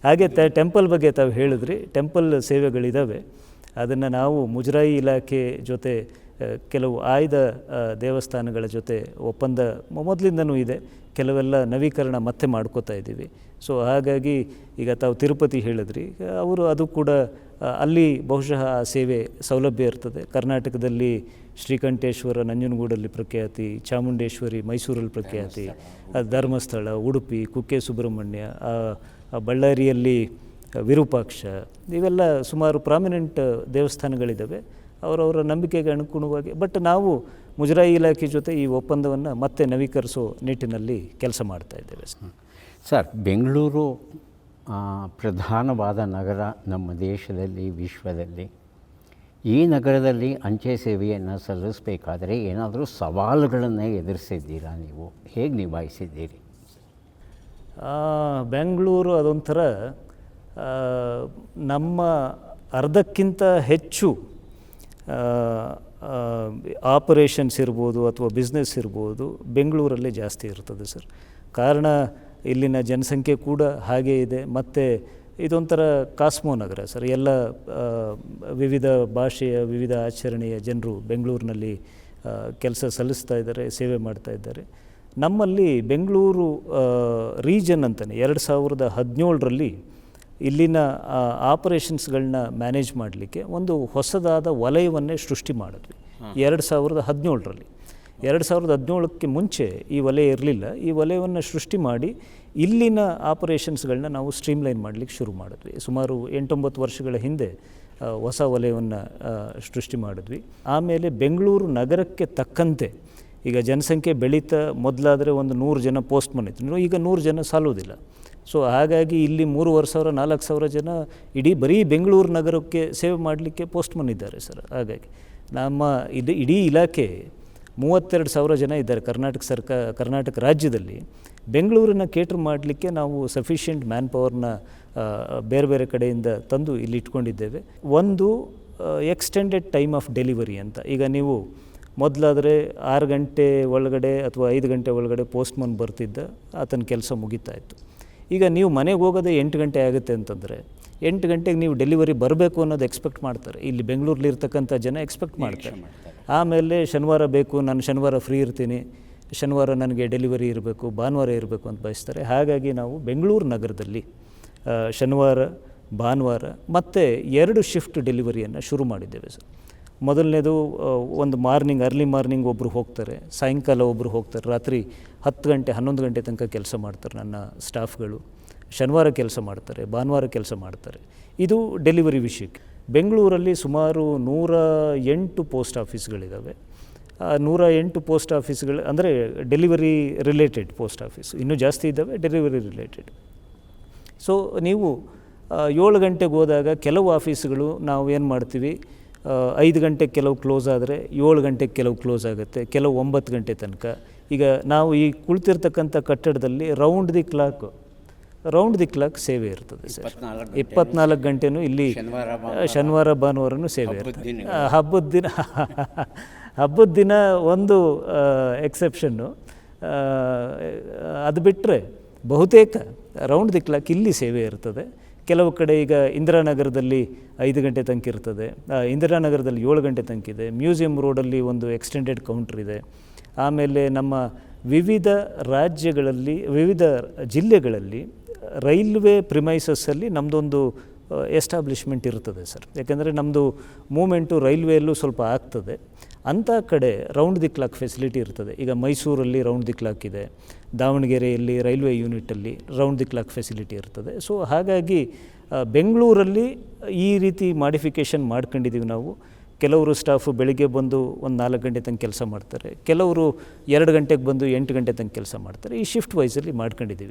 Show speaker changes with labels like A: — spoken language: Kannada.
A: ಹಾಗೆ ಟೆಂಪಲ್ ಬಗ್ಗೆ ತಾವು ಹೇಳಿದ್ರಿ, ಟೆಂಪಲ್ ಸೇವೆಗಳಿದ್ದಾವೆ. ಅದನ್ನು ನಾವು ಮುಜರಾಯಿ ಇಲಾಖೆ ಜೊತೆ ಕೆಲವು ಆಯ್ದ ದೇವಸ್ಥಾನಗಳ ಜೊತೆ ಒಪ್ಪಂದ ಮೊದಲಿಂದನೂ ಇದೆ. ಕೆಲವೆಲ್ಲ ನವೀಕರಣ ಮತ್ತೆ ಮಾಡ್ಕೋತಾ ಇದ್ದೀವಿ. ಸೊ ಹಾಗಾಗಿ ಈಗ ತಾವು ತಿರುಪತಿ ಹೇಳಿದ್ರಿ, ಅದು ಕೂಡ ಅಲ್ಲಿ ಬಹುಶಃ ಆ ಸೇವೆ ಸೌಲಭ್ಯ ಇರ್ತದೆ. ಕರ್ನಾಟಕದಲ್ಲಿ ಶ್ರೀಕಂಠೇಶ್ವರ ನಂಜನಗೂಡಲ್ಲಿ ಪ್ರಖ್ಯಾತಿ, ಚಾಮುಂಡೇಶ್ವರಿ ಮೈಸೂರಲ್ಲಿ ಪ್ರಖ್ಯಾತಿ, ಧರ್ಮಸ್ಥಳ, ಉಡುಪಿ, ಕುಕ್ಕೆ ಸುಬ್ರಹ್ಮಣ್ಯ, ಬಳ್ಳಾರಿಯಲ್ಲಿ ವಿರೂಪಾಕ್ಷ, ಇವೆಲ್ಲ ಸುಮಾರು ಪ್ರಾಮಿನೆಂಟ್ ದೇವಸ್ಥಾನಗಳಿದ್ದಾವೆ ಅವರವರ ನಂಬಿಕೆಗೆ ಅನುಗುಣವಾಗಿ. ಬಟ್ ನಾವು ಮುಜರಾಯಿ ಇಲಾಖೆ ಜೊತೆ ಈ ಒಪ್ಪಂದವನ್ನು ಮತ್ತೆ ನವೀಕರಿಸೋ ನಿಟ್ಟಿನಲ್ಲಿ ಕೆಲಸ ಮಾಡ್ತಾ ಇದ್ದೇವೆ.
B: ಸರ್, ಬೆಂಗಳೂರು ಪ್ರಧಾನವಾದ ನಗರ ನಮ್ಮ ದೇಶದಲ್ಲಿ, ವಿಶ್ವದಲ್ಲಿ. ಈ ನಗರದಲ್ಲಿ ಅಂಚೆ ಸೇವೆಯನ್ನು ಸಲ್ಲಿಸಬೇಕಾದರೆ ಏನಾದರೂ ಸವಾಲುಗಳನ್ನು ಎದುರಿಸಿದ್ದೀರಾ? ನೀವು ಹೇಗೆ ನಿಭಾಯಿಸಿದ್ದೀರಿ?
A: ಬೆಂಗಳೂರು ಅದೊಂಥರ ನಮ್ಮ ಅರ್ಧಕ್ಕಿಂತ ಹೆಚ್ಚು ಆಪರೇಷನ್ಸ್ ಇರ್ಬೋದು ಅಥವಾ ಬಿಸ್ನೆಸ್ ಇರ್ಬೋದು ಬೆಂಗಳೂರಲ್ಲೇ ಜಾಸ್ತಿ ಇರ್ತದೆ ಸರ್. ಕಾರಣ ಇಲ್ಲಿನ ಜನಸಂಖ್ಯೆ ಕೂಡ ಹಾಗೇ ಇದೆ. ಮತ್ತು ಇದೊಂಥರ ಕಾಸ್ಮೋ ನಗರ ಸರ್. ಎಲ್ಲ ವಿವಿಧ ಭಾಷೆಯ, ವಿವಿಧ ಆಚರಣೆಯ ಜನರು ಬೆಂಗಳೂರಿನಲ್ಲಿ ಕೆಲಸ ಸಲ್ಲಿಸ್ತಾ ಇದ್ದಾರೆ, ಸೇವೆ ಮಾಡ್ತಾ ಇದ್ದಾರೆ. ನಮ್ಮಲ್ಲಿ ಬೆಂಗಳೂರು ರೀಜನ್ ಅಂತಲೇ 2017ರಲ್ಲಿ ಇಲ್ಲಿನ ಆಪರೇಷನ್ಸ್ಗಳನ್ನ ಮ್ಯಾನೇಜ್ ಮಾಡಲಿಕ್ಕೆ ಒಂದು ಹೊಸದಾದ ವಲಯವನ್ನೇ ಸೃಷ್ಟಿ ಮಾಡಿದ್ವಿ 2017ರಲ್ಲಿ. 2017ಕ್ಕೆ ಮುಂಚೆ ಈ ವಲಯ ಇರಲಿಲ್ಲ. ಈ ವಲಯವನ್ನು ಸೃಷ್ಟಿ ಮಾಡಿ ಇಲ್ಲಿನ ಆಪರೇಷನ್ಸ್ಗಳನ್ನ ನಾವು ಸ್ಟ್ರೀಮ್ಲೈನ್ ಮಾಡಲಿಕ್ಕೆ ಶುರು ಮಾಡಿದ್ವಿ. ಸುಮಾರು 8-9 ವರ್ಷಗಳ ಹಿಂದೆ ಹೊಸ ವಲಯವನ್ನು ಸೃಷ್ಟಿ ಮಾಡಿದ್ವಿ. ಆಮೇಲೆ ಬೆಂಗಳೂರು ನಗರಕ್ಕೆ ತಕ್ಕಂತೆ ಈಗ ಜನಸಂಖ್ಯೆ ಬೆಳೀತಾ, ಮೊದಲಾದರೆ ಒಂದು 100 ಜನ ಪೋಸ್ಟ್ಮನ್ ಇತ್ತು, ಈಗ 100 ಜನ ಸಾಲೋದಿಲ್ಲ. ಸೊ ಹಾಗಾಗಿ ಇಲ್ಲಿ 3,500-4,000 ಜನ ಬರೀ ಬೆಂಗಳೂರು ನಗರಕ್ಕೆ ಸೇವೆ ಮಾಡಲಿಕ್ಕೆ ಪೋಸ್ಟ್ಮನ್ ಇದ್ದಾರೆ ಸರ್. ಹಾಗಾಗಿ ನಮ್ಮ ಇಡೀ ಇಲಾಖೆ 32,000 ಜನ ಇದ್ದಾರೆ ಕರ್ನಾಟಕ ರಾಜ್ಯದಲ್ಲಿ. ಬೆಂಗಳೂರನ್ನ ಕೇಟರ್ ಮಾಡಲಿಕ್ಕೆ ನಾವು ಸಫಿಷಿಯೆಂಟ್ ಮ್ಯಾನ್ ಪವರ್ನ ಬೇರೆ ಬೇರೆ ಕಡೆಯಿಂದ ತಂದು ಇಲ್ಲಿ ಇಟ್ಕೊಂಡಿದ್ದೇವೆ. ಒಂದು ಎಕ್ಸ್ಟೆಂಡೆಡ್ ಟೈಮ್ ಆಫ್ ಡೆಲಿವರಿ ಅಂತ. ಈಗ ನೀವು ಮೊದಲಾದರೆ 6 ಗಂಟೆ ಒಳಗಡೆ ಅಥವಾ 5 ಗಂಟೆ ಒಳಗಡೆ ಪೋಸ್ಟ್ಮನ್ ಬರ್ತಿದ್ದ, ಆತನ ಕೆಲಸ ಮುಗಿತಾ ಇತ್ತು. ಈಗ ನೀವು ಮನೆಗೆ ಹೋಗೋದೇ 8 ಗಂಟೆ ಆಗುತ್ತೆ ಅಂತಂದರೆ 8 ಗಂಟೆಗೆ ನೀವು ಡೆಲಿವರಿ ಬರಬೇಕು ಅನ್ನೋದು ಎಕ್ಸ್ಪೆಕ್ಟ್ ಮಾಡ್ತಾರೆ. ಇಲ್ಲಿ ಬೆಂಗಳೂರಲ್ಲಿ ಇರ್ತಕ್ಕಂಥ ಜನ ಎಕ್ಸ್ಪೆಕ್ಟ್ ಮಾಡ್ತಾರೆ. ಆಮೇಲೆ ಶನಿವಾರ ಬೇಕು, ನಾನು ಶನಿವಾರ ಫ್ರೀ ಇರ್ತೀನಿ, ಶನಿವಾರ ನನಗೆ ಡೆಲಿವರಿ ಇರಬೇಕು, ಭಾನುವಾರ ಇರಬೇಕು ಅಂತ ಬಯಸ್ತಾರೆ. ಹಾಗಾಗಿ ನಾವು ಬೆಂಗಳೂರು ನಗರದಲ್ಲಿ ಶನಿವಾರ, ಭಾನುವಾರ ಮತ್ತು 2 ಶಿಫ್ಟ್ ಡೆಲಿವರಿಯನ್ನು ಶುರು ಮಾಡಿದ್ದೇವೆ ಸರ್. ಮೊದಲನೇದು ಒಂದು ಅರ್ಲಿ ಮಾರ್ನಿಂಗ್ ಒಬ್ಬರು ಹೋಗ್ತಾರೆ, ಸಾಯಂಕಾಲ ಒಬ್ಬರು ಹೋಗ್ತಾರೆ, ರಾತ್ರಿ 10 ಗಂಟೆ 11 ಗಂಟೆ ತನಕ ಕೆಲಸ ಮಾಡ್ತಾರೆ ನನ್ನ ಸ್ಟಾಫ್ಗಳು. ಶನಿವಾರ ಕೆಲಸ ಮಾಡ್ತಾರೆ, ಭಾನುವಾರ ಕೆಲಸ ಮಾಡ್ತಾರೆ. ಇದು ಡೆಲಿವರಿ ವಿಷಯಕ್ಕೆ. ಬೆಂಗಳೂರಲ್ಲಿ ಸುಮಾರು 108 ಪೋಸ್ಟ್ ಆಫೀಸ್ಗಳಿದ್ದಾವೆ. 108 ಪೋಸ್ಟ್ ಆಫೀಸ್ಗಳು ಅಂದರೆ ಡೆಲಿವರಿ ರಿಲೇಟೆಡ್ ಪೋಸ್ಟ್ ಆಫೀಸ್ ಇನ್ನೂ ಜಾಸ್ತಿ ಇದ್ದಾವೆ, ಡೆಲಿವರಿ ರಿಲೇಟೆಡ್. ಸೊ ನೀವು 7 ಗಂಟೆಗೆ ಹೋದಾಗ ಕೆಲವು ಆಫೀಸ್ಗಳು ನಾವು ಏನು ಮಾಡ್ತೀವಿ, 5 ಗಂಟೆಗೆ ಕೆಲವು ಕ್ಲೋಸ್ ಆದರೆ 7 ಗಂಟೆಗೆ ಕೆಲವು ಕ್ಲೋಸ್ ಆಗುತ್ತೆ, ಕೆಲವು 9 ಗಂಟೆ ತನಕ. ಈಗ ನಾವು ಈ ಕುಳಿತಿರ್ತಕ್ಕಂಥ ಕಟ್ಟಡದಲ್ಲಿ ರೌಂಡ್ ದಿ ಕ್ಲಾಕ್ ಸೇವೆ ಇರ್ತದೆ ಸರ್. 24 ಗಂಟೆನೂ ಇಲ್ಲಿ ಶನಿವಾರ ಭಾನುವಾರನೂ ಸೇವೆ ಇರ್ತದೆ. ಹಬ್ಬದ ದಿನ ಒಂದು ಎಕ್ಸೆಪ್ಷನ್ನು, ಅದು ಬಿಟ್ಟರೆ ಬಹುತೇಕ ರೌಂಡ್ ದಿ ಕ್ಲಾಕ್ ಇಲ್ಲಿ ಸೇವೆ ಇರ್ತದೆ. ಕೆಲವು ಕಡೆ ಈಗ ಇಂದಿರಾನಗರದಲ್ಲಿ 5 ಗಂಟೆ ತನಕ ಇರ್ತದೆ, ಇಂದಿರಾನಗರದಲ್ಲಿ 7 ಗಂಟೆ ತನಕ ಇದೆ. ಮ್ಯೂಸಿಯಂ ರೋಡಲ್ಲಿ ಒಂದು ಎಕ್ಸ್ಟೆಂಡೆಡ್ ಕೌಂಟ್ರ್ ಇದೆ. ಆಮೇಲೆ ನಮ್ಮ ವಿವಿಧ ರಾಜ್ಯಗಳಲ್ಲಿ, ವಿವಿಧ ಜಿಲ್ಲೆಗಳಲ್ಲಿ ರೈಲ್ವೆ ಪ್ರಿಮೈಸಸ್ಸಲ್ಲಿ ನಮ್ಮದೊಂದು ಎಸ್ಟಾಬ್ಲಿಷ್ಮೆಂಟ್ ಇರ್ತದೆ ಸರ್. ಯಾಕೆಂದರೆ ನಮ್ಮದು ಮೂಮೆಂಟು ರೈಲ್ವೆಯಲ್ಲೂ ಸ್ವಲ್ಪ ಆಗ್ತದೆ. ಅಂಥ ಕಡೆ ರೌಂಡ್ ದಿ ಕ್ಲಾಕ್ ಫೆಸಿಲಿಟಿ ಇರ್ತದೆ. ಈಗ ಮೈಸೂರಲ್ಲಿ ರೌಂಡ್ ದಿ ಕ್ಲಾಕ್ ಇದೆ, ದಾವಣಗೆರೆಯಲ್ಲಿ ರೈಲ್ವೆ ಯೂನಿಟಲ್ಲಿ ರೌಂಡ್ ದಿ ಕ್ಲಾಕ್ ಫೆಸಿಲಿಟಿ ಇರ್ತದೆ. ಸೊ ಹಾಗಾಗಿ ಬೆಂಗಳೂರಲ್ಲಿ ಈ ರೀತಿ ಮಾಡಿಫಿಕೇಷನ್ ಮಾಡ್ಕೊಂಡಿದ್ದೀವಿ ನಾವು. ಕೆಲವರು ಸ್ಟಾಫು ಬೆಳಿಗ್ಗೆ ಬಂದು ಒಂದು 4 ಗಂಟೆ ತನಕ ಕೆಲಸ ಮಾಡ್ತಾರೆ, ಕೆಲವರು 2 ಗಂಟೆಗೆ ಬಂದು 8 ಗಂಟೆ ತನಕ ಕೆಲಸ ಮಾಡ್ತಾರೆ. ಈ ಶಿಫ್ಟ್ ವೈಸಲ್ಲಿ ಮಾಡ್ಕೊಂಡಿದ್ದೀವಿ.